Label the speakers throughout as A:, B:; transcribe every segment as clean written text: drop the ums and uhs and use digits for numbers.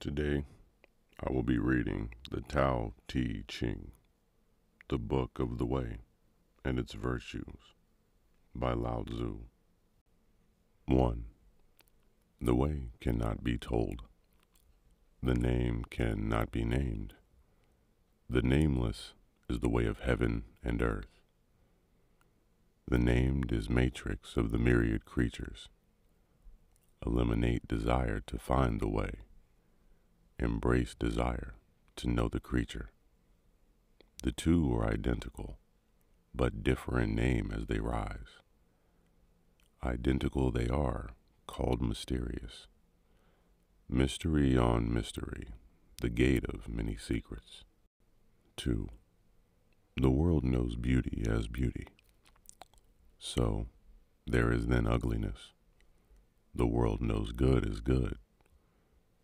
A: Today, I will be reading the Tao Te Ching, the Book of the Way and its Virtues, by Lao Tsu. 1. The way cannot be told. The name cannot be named. The nameless is the way of heaven and earth. The named is matrix of the myriad creatures. Eliminate desire to find the way. Embrace desire to know the creature. The two are identical, but differ in name as they rise. Identical they are, called mysterious. Mystery on mystery, the gate of many secrets. 2. The world knows beauty as beauty. So, there is then ugliness. The world knows good as good.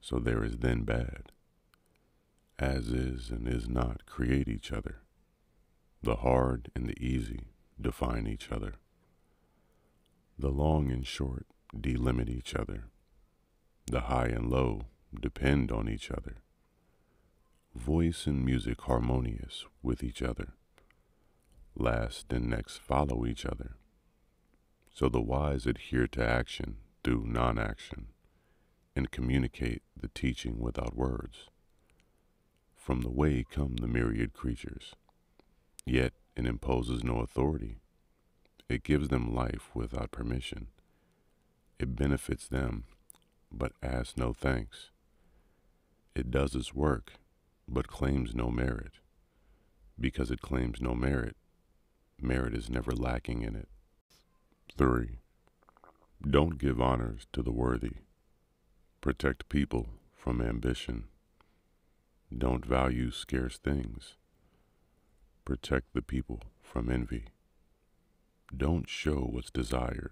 A: So there is then bad. As is and is not create each other. The hard and the easy define each other. The long and short delimit each other. The high and low depend on each other. Voice and music harmonious with each other. Last and next follow each other. So the wise adhere to action through non-action and communicate the teaching without words. From the way come the myriad creatures, yet it imposes no authority. It gives them life without permission. It benefits them, but asks no thanks. It does its work, but claims no merit. Because it claims no merit, merit is never lacking in it. 3. Don't give honors to the worthy. Protect people from ambition. Don't value scarce things. Protect the people from envy. Don't show what's desired.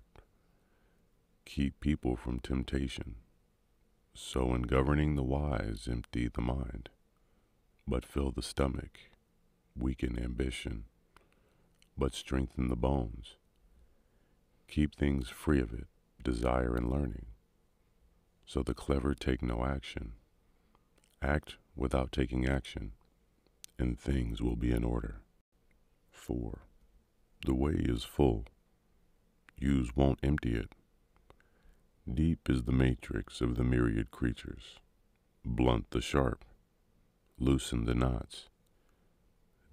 A: Keep people from temptation. So in governing the wise, empty the mind, but fill the stomach. Weaken ambition, but strengthen the bones. Keep things free of it, desire and learning. So the clever take no action. Act without taking action, and things will be in order. 4. The way is full. Use won't empty it. Deep is the matrix of the myriad creatures. Blunt the sharp. Loosen the knots.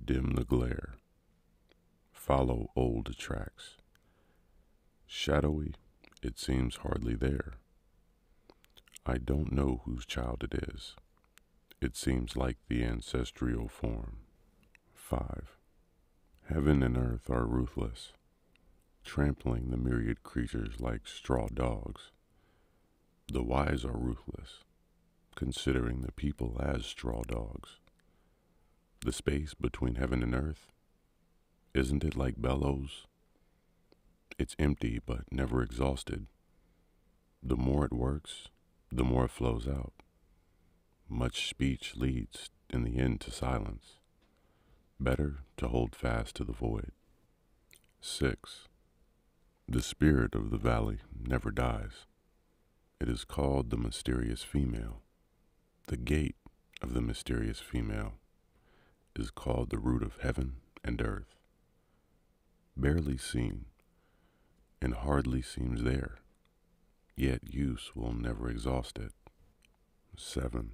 A: Dim the glare. Follow old tracks. Shadowy, it seems hardly there. I don't know whose child it is. It seems like the ancestral form. 5. Heaven and earth are ruthless, trampling the myriad creatures like straw dogs. The wise are ruthless, considering the people as straw dogs. The space between heaven and earth, isn't it like bellows? It's empty but never exhausted. The more it works, the more it flows out. Much speech leads in the end to silence. Better to hold fast to the void. 6. The spirit of the valley never dies. It is called the mysterious female. The gate of the mysterious female is called the root of heaven and earth. Barely seen, and hardly seems there, yet use will never exhaust it. 7.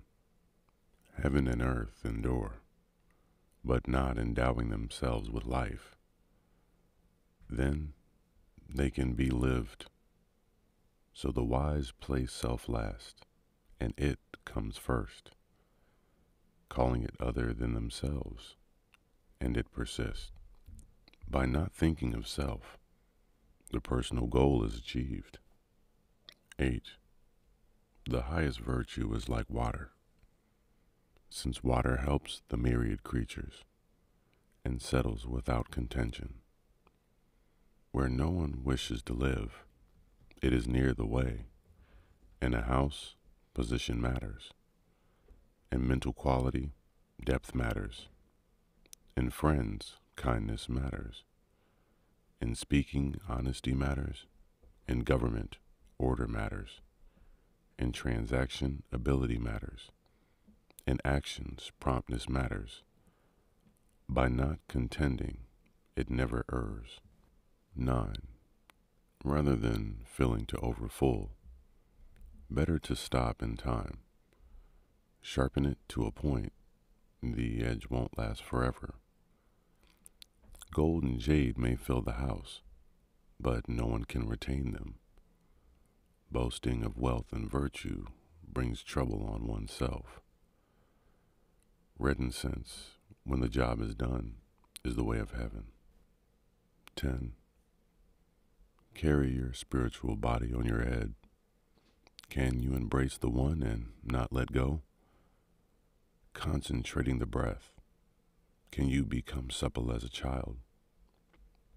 A: Heaven and earth endure, but not endowing themselves with life. Then they can be lived. So the wise place self last, and it comes first, calling it other than themselves, and it persists. By not thinking of self, the personal goal is achieved. 8. The highest virtue is like water, since water helps the myriad creatures and settles without contention. Where no one wishes to live, it is near the way. In a house, position matters. In mental quality, depth matters. In friends, kindness matters. In speaking, honesty matters. In government, order matters. In transaction, ability matters. In actions, promptness matters. By not contending, it never errs. 9. Rather than filling to overfull, better to stop in time. Sharpen it to a point, the edge won't last forever. Gold and jade may fill the house, but no one can retain them. Boasting of wealth and virtue brings trouble on oneself. Red incense, when the job is done, is the way of heaven. 10. Carry your spiritual body on your head. Can you embrace the one and not let go? Concentrating the breath, can you become supple as a child?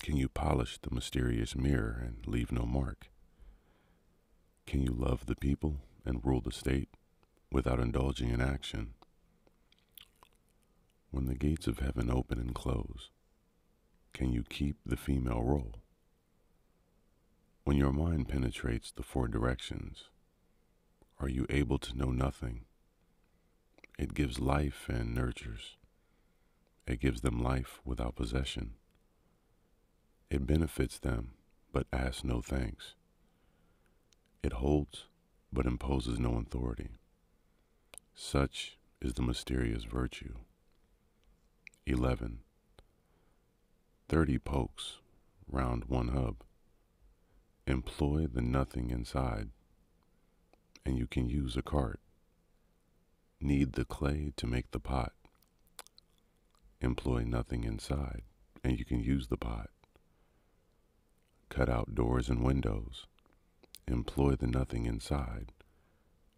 A: Can you polish the mysterious mirror and leave no mark? Can you love the people and rule the state without indulging in action? When the gates of heaven open and close, can you keep the female role? When your mind penetrates the four directions, are you able to know nothing? It gives life and nurtures. It gives them life without possession. It benefits them, but asks no thanks. It holds, but imposes no authority. Such is the mysterious virtue. 11. 30 pokes round one hub. Employ the nothing inside, and you can use a cart. Knead the clay to make the pot. Employ nothing inside, and you can use the pot. Cut out doors and windows. Employ the nothing inside,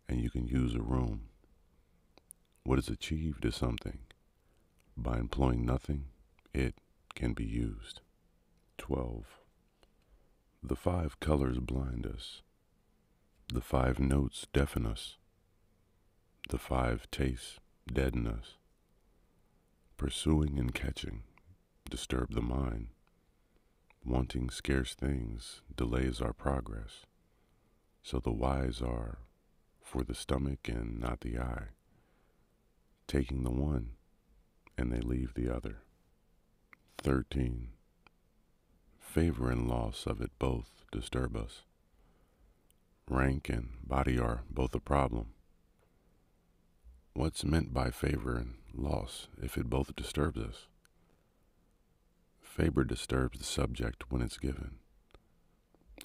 A: and you can use a room. What is achieved is something. By employing nothing, it can be used. 12. The 5 colors blind us. The 5 notes deafen us. The 5 tastes deaden us. Pursuing and catching disturb the mind. Wanting scarce things delays our progress. So the wise are for the stomach and not the eye, taking the one and they leave the other. 13. Favor and loss of it both disturb us. Rank and body are both a problem. What's meant by favor and loss if it both disturbs us? Favor disturbs the subject when it's given,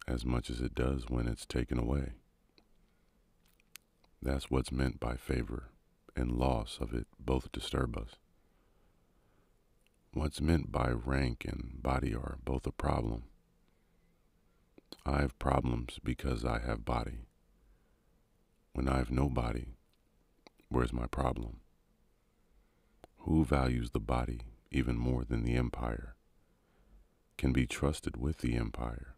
A: as much as it does when it's taken away. That's what's meant by favor and loss of it both disturb us. What's meant by rank and body are both a problem. I have problems because I have body. When I have no body, where's my problem? Who values the body even more than the empire? Can be trusted with the empire?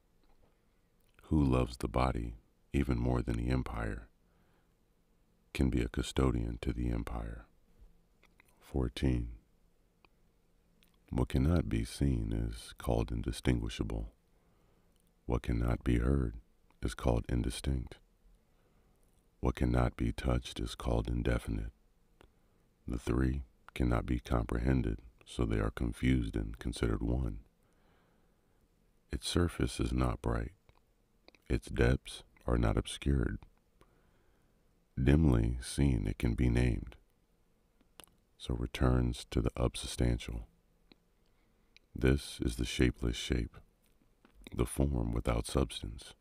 A: Who loves the body even more than the empire? Can be a custodian to the empire. 14. What cannot be seen is called indistinguishable. What cannot be heard is called indistinct. What cannot be touched is called indefinite. The 3 cannot be comprehended, so they are confused and considered one. Its surface is not bright. Its depths are not obscured. Dimly seen it can be named, so returns to the unsubstantial. This is the shapeless shape, the form without substance.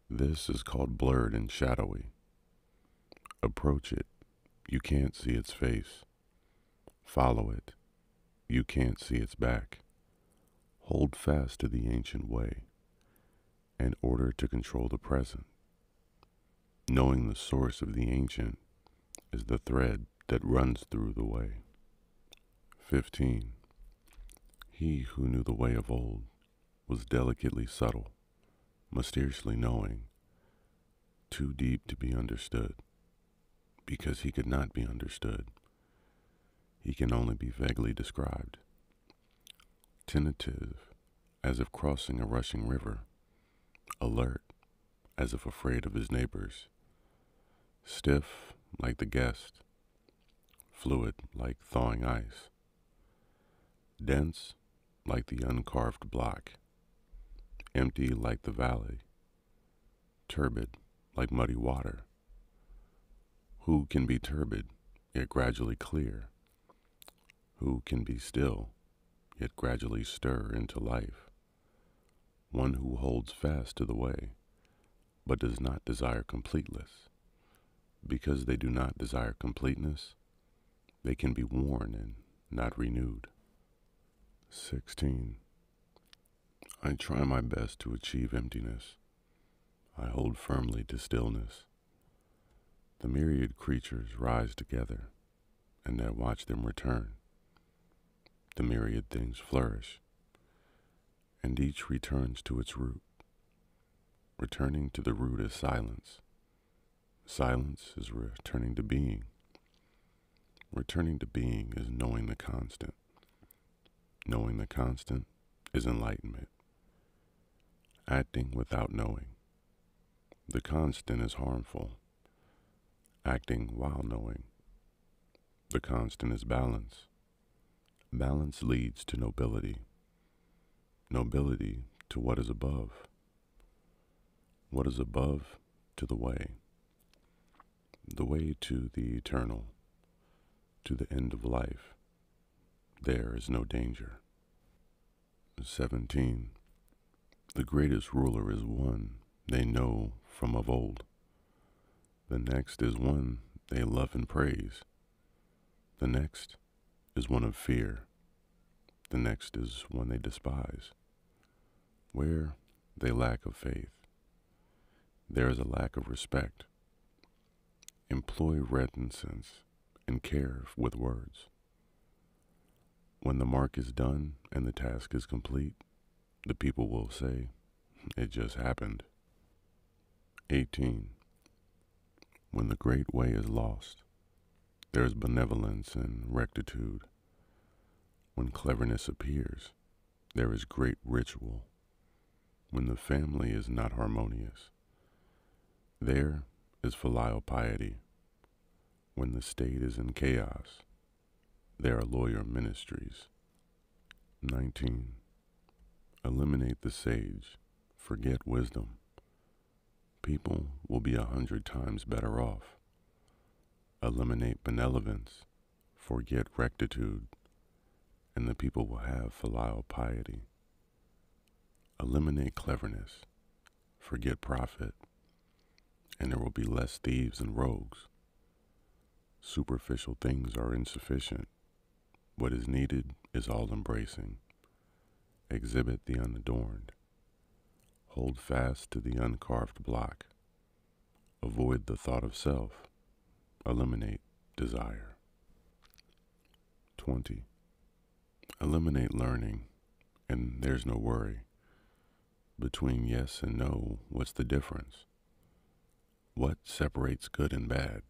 A: This is called blurred and shadowy. Approach it, you can't see its face. Follow it, you can't see its back. Hold fast to the ancient way, in order to control the present. Knowing the source of the ancient is the thread that runs through the way. 15. He who knew the way of old was delicately subtle, mysteriously knowing, too deep to be understood, because he could not be understood. He can only be vaguely described. Tentative, as if crossing a rushing river. Alert, as if afraid of his neighbors. Stiff, like the guest, fluid like thawing ice, dense like the uncarved block, empty like the valley, turbid like muddy water. Who can be turbid, yet gradually clear? Who can be still, yet gradually stir into life? One who holds fast to the way, but does not desire completeness. Because they do not desire completeness, they can be worn and not renewed. 16. I try my best to achieve emptiness. I hold firmly to stillness. The myriad creatures rise together, and I watch them return. The myriad things flourish, and each returns to its root. Returning to the root is silence. Silence is returning to being. Returning to being is knowing the constant. Knowing the constant is enlightenment. Acting without knowing. The constant is harmful. Acting while knowing. The constant is balance. Balance leads to nobility. Nobility to what is above. What is above to the way. The way to the eternal, to the end of life. There is no danger. 17. The greatest ruler is one they know from of old. The next is one they love and praise. The next is one of fear. The next is one they despise. Where they lack of faith, there is a lack of respect. Employ reticence and care with words. When the mark is done and the task is complete, the people will say, "It just happened." 18. When the great way is lost, there is benevolence and rectitude. When cleverness appears, there is great ritual. When the family is not harmonious, there is filial piety. When the state is in chaos, there are lawyer ministries. 19. Eliminate the sage, forget wisdom. People will be 100 times better off. Eliminate benevolence, forget rectitude, and the people will have filial piety. Eliminate cleverness, forget profit, and there will be less thieves and rogues. Superficial things are insufficient. What is needed is all-embracing. Exhibit the unadorned. Hold fast to the uncarved block. Avoid the thought of self. Eliminate desire. 20. Eliminate learning, and there's no worry. Between yes and no, what's the difference? What separates good and bad?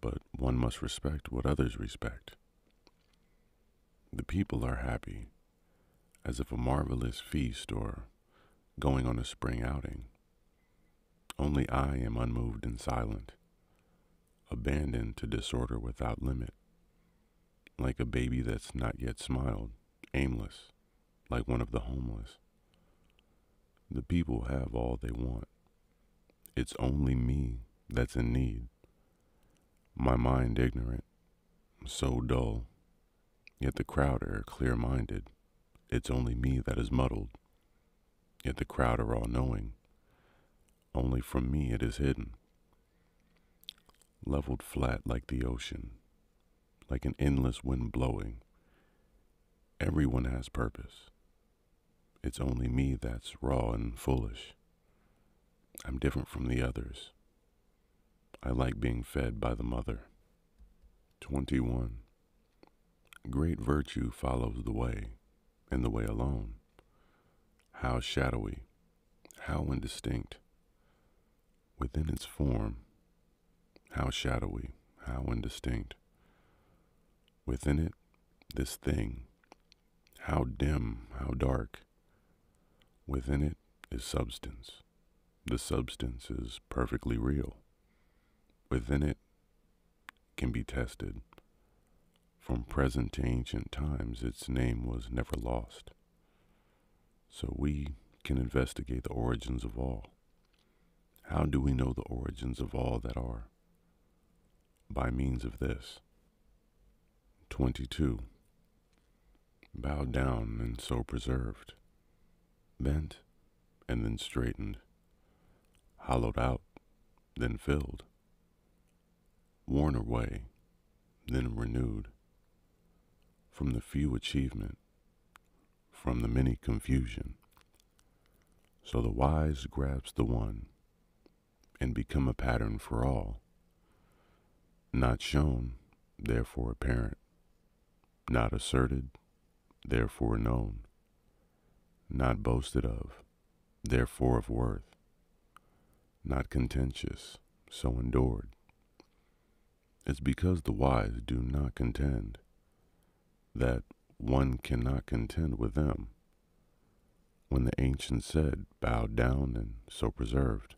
A: But one must respect what others respect. The people are happy, as if a marvelous feast or going on a spring outing. Only I am unmoved and silent, abandoned to disorder without limit, like a baby that's not yet smiled, aimless, like one of the homeless. The people have all they want. It's only me that's in need. My mind ignorant, so dull, yet the crowd are clear-minded. It's only me that is muddled, yet the crowd are all-knowing. Only from me it is hidden. Leveled flat like the ocean, like an endless wind blowing. Everyone has purpose. It's only me that's raw and foolish. I'm different from the others. I like being fed by the mother. 21. Great virtue follows the way, and the way alone. How shadowy, how indistinct. Within its form, how shadowy, how indistinct. Within it, this thing, how dim, how dark. Within it is substance. The substance is perfectly real. Within it can be tested, From present to ancient times, its name was never lost. So we can investigate the origins of all. How do we know the origins of all that are? By means of this. 22. Bowed down and so preserved, bent and then straightened, hollowed out, then filled, worn away, then renewed, from the few achievement, from the many confusion. So the wise grasp the one and become a pattern for all, not shown, therefore apparent, not asserted, therefore known, not boasted of, therefore of worth, not contentious, so endured. It's because the wise do not contend, that one cannot contend with them. When the ancients said, bowed down and so preserved,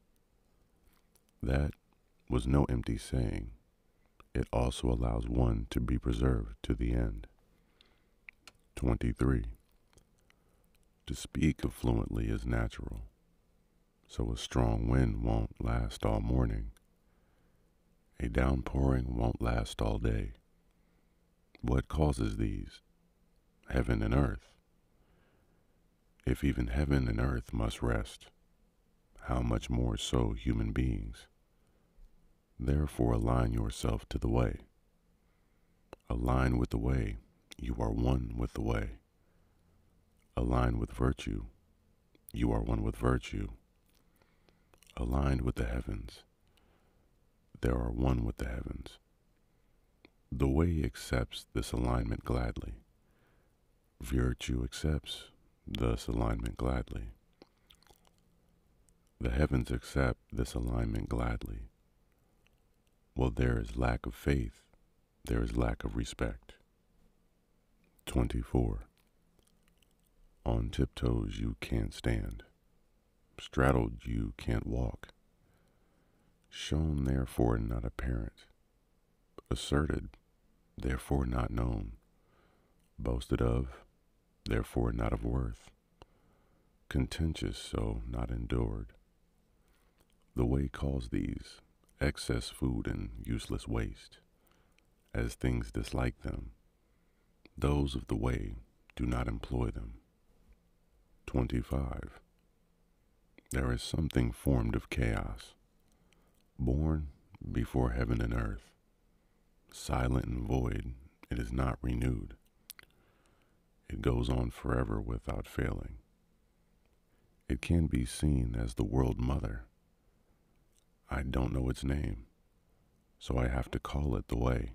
A: that was no empty saying. It also allows one to be preserved to the end. 23. To speak fluently is natural, so a strong wind won't last all morning. A downpouring won't last all day. What causes these? Heaven and earth. If even heaven and earth must rest, how much more so human beings? Therefore align yourself to the way. Align with the way, you are one with the way. Align with virtue, you are one with virtue. Aligned with the heavens, there are one with the heavens. The way accepts this alignment gladly. Virtue accepts this alignment gladly. The heavens accept this alignment gladly. Well, there is lack of faith, there is lack of respect. 24. On tiptoes you can't stand. Straddled you can't walk. Shown therefore not apparent. Asserted, therefore not known. Boasted of, therefore not of worth. Contentious, so not endured. The way calls these excess food and useless waste. As things dislike them, those of the way do not employ them. 25. There is something formed of chaos, born before heaven and earth. Silent and void, it is not renewed. It goes on forever without failing. It can be seen as the world mother. I don't know its name, so I have to call it the way.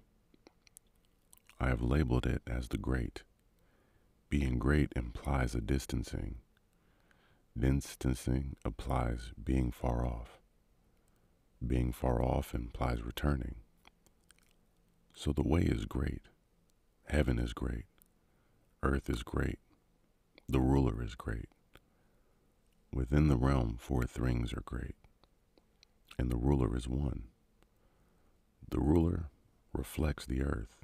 A: I have labeled it as the great. Being great implies a distancing. Distancing implies being far off. Being far off implies returning. So the way is great. Heaven is great. Earth is great. The ruler is great. Within the realm, 4 things are great. And the ruler is one. The ruler reflects the earth.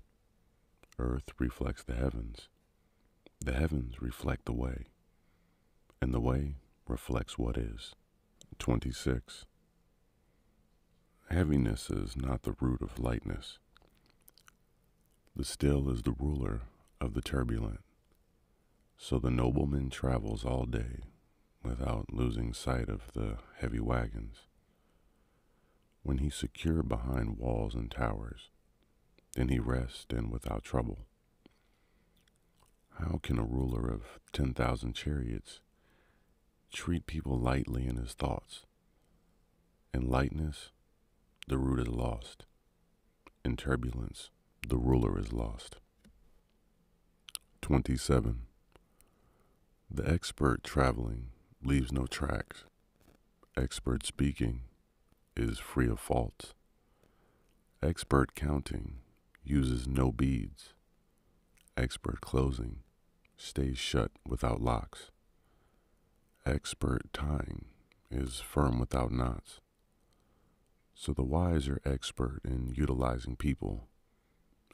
A: Earth reflects the heavens. The heavens reflect the way. And the way reflects what is. 26. Heaviness is not the root of lightness. The still is the ruler of the turbulent. So the nobleman travels all day without losing sight of the heavy wagons. When he's secure behind walls and towers, then he rests and without trouble. How can a ruler of 10,000 chariots treat people lightly in his thoughts? In lightness, the root is lost. In turbulence, the ruler is lost. 27. The expert traveling leaves no tracks. Expert speaking is free of faults. Expert counting uses no beads. Expert closing stays shut without locks. Expert tying is firm without knots. So the wise are expert in utilizing people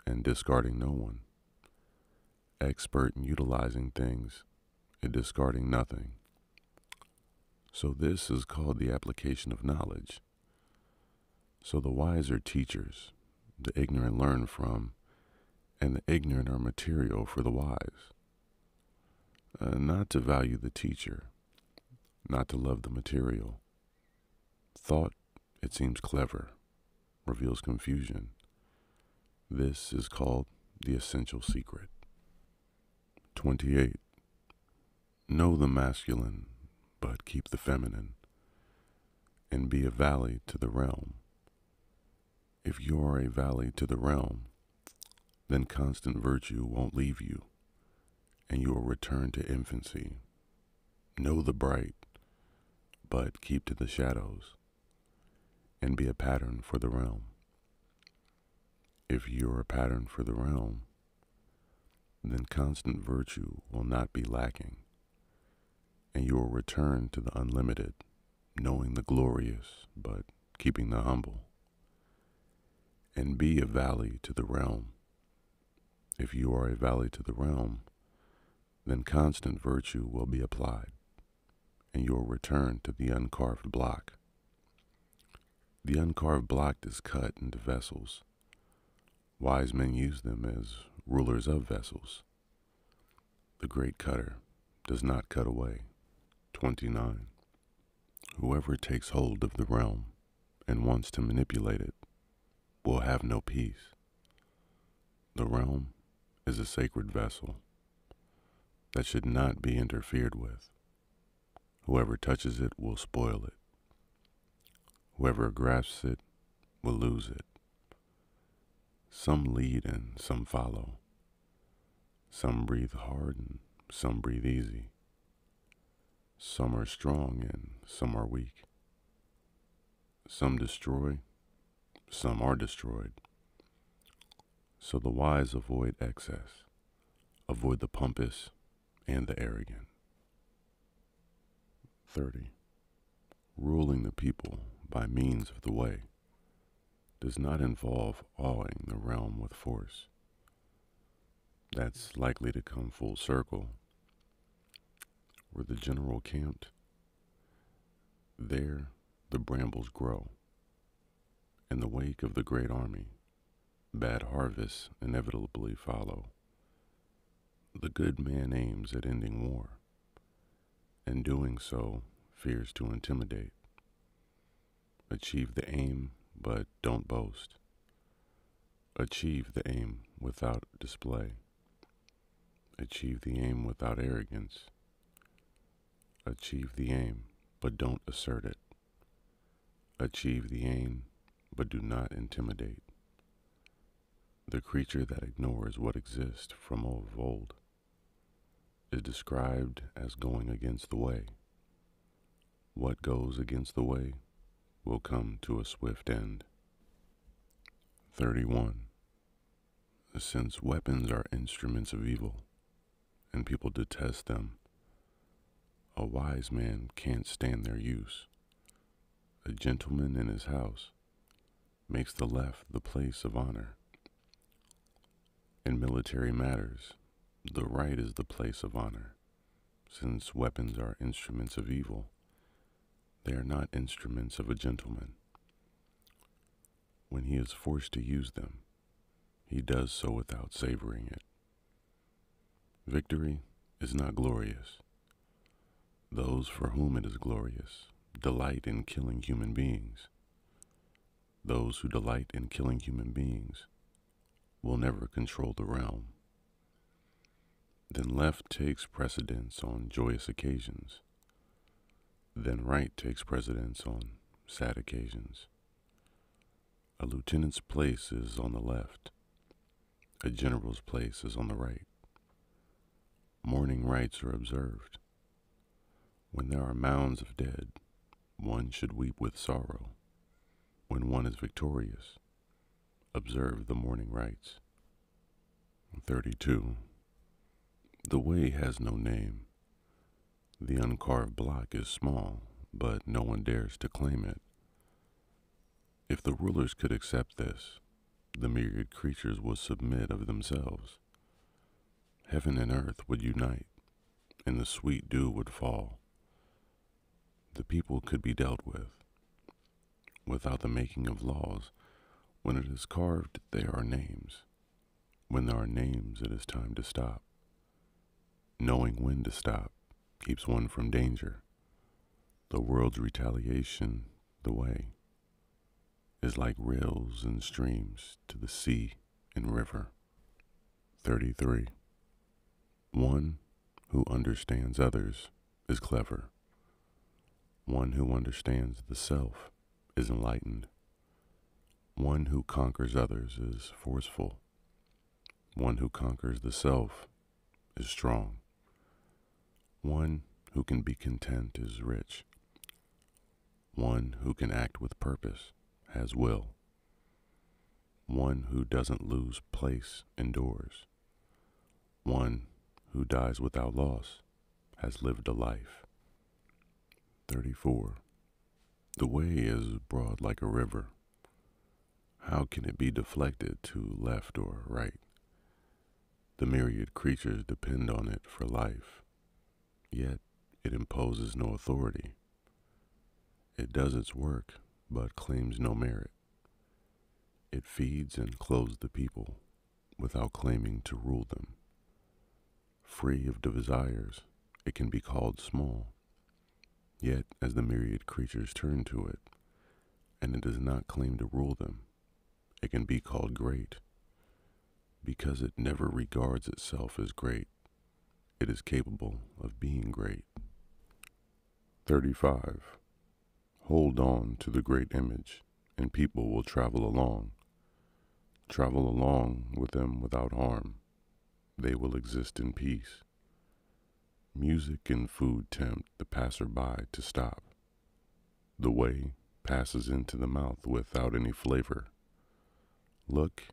A: and discarding no one. expert in utilizing things and discarding nothing. So this is called the application of knowledge. So the wise are teachers, the ignorant learn from, and the ignorant are material for the wise. Not to value the teacher, not to love the material. Thought, it seems clever, reveals confusion. This is called the essential secret. 28. Know the masculine, but keep the feminine, and be a valley to the realm. If you are a valley to the realm, then constant virtue won't leave you, and you will return to infancy. Know the bright, but keep to the shadows, and be a pattern for the realm. If you are a pattern for the realm, then constant virtue will not be lacking, and you will return to the unlimited, knowing the glorious, but keeping the humble. And be a valley to the realm. If you are a valley to the realm, then constant virtue will be applied, and you will return to the uncarved block. The uncarved block is cut into vessels. Wise men use them as rulers of vessels. The great cutter does not cut away. 29. Whoever takes hold of the realm and wants to manipulate it will have no peace. The realm is a sacred vessel that should not be interfered with. Whoever touches it will spoil it. Whoever grasps it will lose it. Some lead and some follow. Some breathe hard and some breathe easy. Some are strong and some are weak. Some destroy, some are destroyed. So the wise avoid excess, avoid the pompous and the arrogant. 30. Ruling the people by means of the way does not involve awing the realm with force. That's likely to come full circle. Where the general camped, there the brambles grow. In the wake of the great army, bad harvests inevitably follow. The good man aims at ending war, and doing so fears to intimidate. Achieve the aim, but don't boast. Achieve the aim without display. Achieve the aim without arrogance. Achieve the aim, but don't assert it. Achieve the aim, but do not intimidate. The creature that ignores what exists from of old is described as going against the way. What goes against the way will come to a swift end. 31. Since weapons are instruments of evil, and people detest them, a wise man can't stand their use. A gentleman in his house makes the left the place of honor. In military matters, the right is the place of honor. Since weapons are instruments of evil, they are not instruments of a gentleman. When he is forced to use them, he does so without savoring it. Victory is not glorious. Those for whom it is glorious delight in killing human beings. Those who delight in killing human beings will never control the realm. Then left takes precedence on joyous occasions. Then right takes precedence on sad occasions. A lieutenant's place is on the left. A general's place is on the right. Mourning rites are observed. When there are mounds of dead, one should weep with sorrow. When one is victorious, observe the mourning rites. 32. The way has no name. The uncarved block is small, but no one dares to claim it. If the rulers could accept this, the myriad creatures would submit of themselves. heaven and earth would unite, and the sweet dew would fall. The people could be dealt with, without the making of laws. When it is carved, there are names. When there are names, it is time to stop. Knowing when to stop keeps one from danger. The world's retaliation, the way, is like rills and streams to the sea and river. 33. One who understands others is clever. One who understands the self is enlightened. One who conquers others is forceful. One who conquers the self is strong. One who can be content is rich. One who can act with purpose has will. One who doesn't lose place endures. One who dies without loss has lived a life. 34. The way is broad like a river. How can it be deflected to left or right? The myriad creatures depend on it for life, yet it imposes no authority. It does its work, but claims no merit. It feeds and clothes the people without claiming to rule them. Free of desires, it can be called small. Yet, as the myriad creatures turn to it, and it does not claim to rule them, it can be called great. Because it never regards itself as great, it is capable of being great. 35. Hold on to the great image, and people will travel along. Travel along with them without harm. They will exist in peace. Music and food tempt the passerby to stop. The way passes into the mouth without any flavor. Look,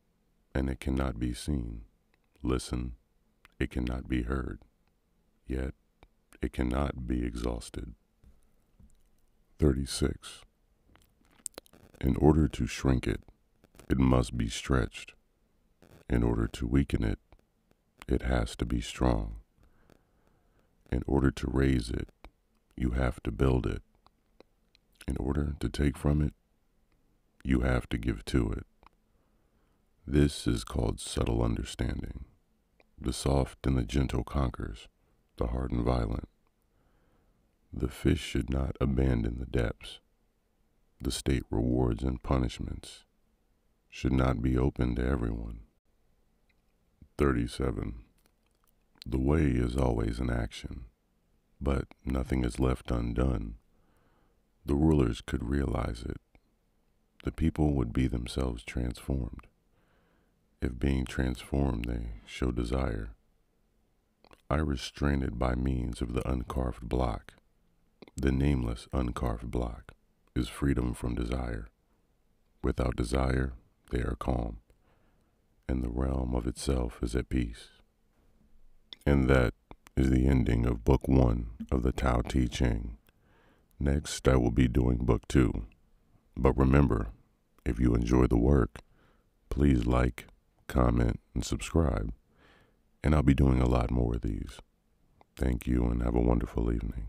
A: and it cannot be seen. Listen, it cannot be heard. Yet, it cannot be exhausted. 36. In order to shrink it, it must be stretched. In order to weaken it, it has to be strong. In order to raise it, you have to build it. In order to take from it, you have to give to it. This is called subtle understanding. The soft and the gentle conquers, the hard and violent. The fish should not abandon the depths. The state rewards and punishments should not be open to everyone. 37. The way is always in action, but nothing is left undone. The rulers could realize it. The people would be themselves transformed. If being transformed they show desire. I restrain it by means of the uncarved block. The nameless uncarved block is freedom from desire. Without desire, they are calm, and the realm of itself is at peace. And that is the ending of Book 1 of the Tao Te Ching. Next, I will be doing Book 2. But remember, if you enjoy the work, please like, comment, and subscribe, and I'll be doing a lot more of these. Thank you and have a wonderful evening.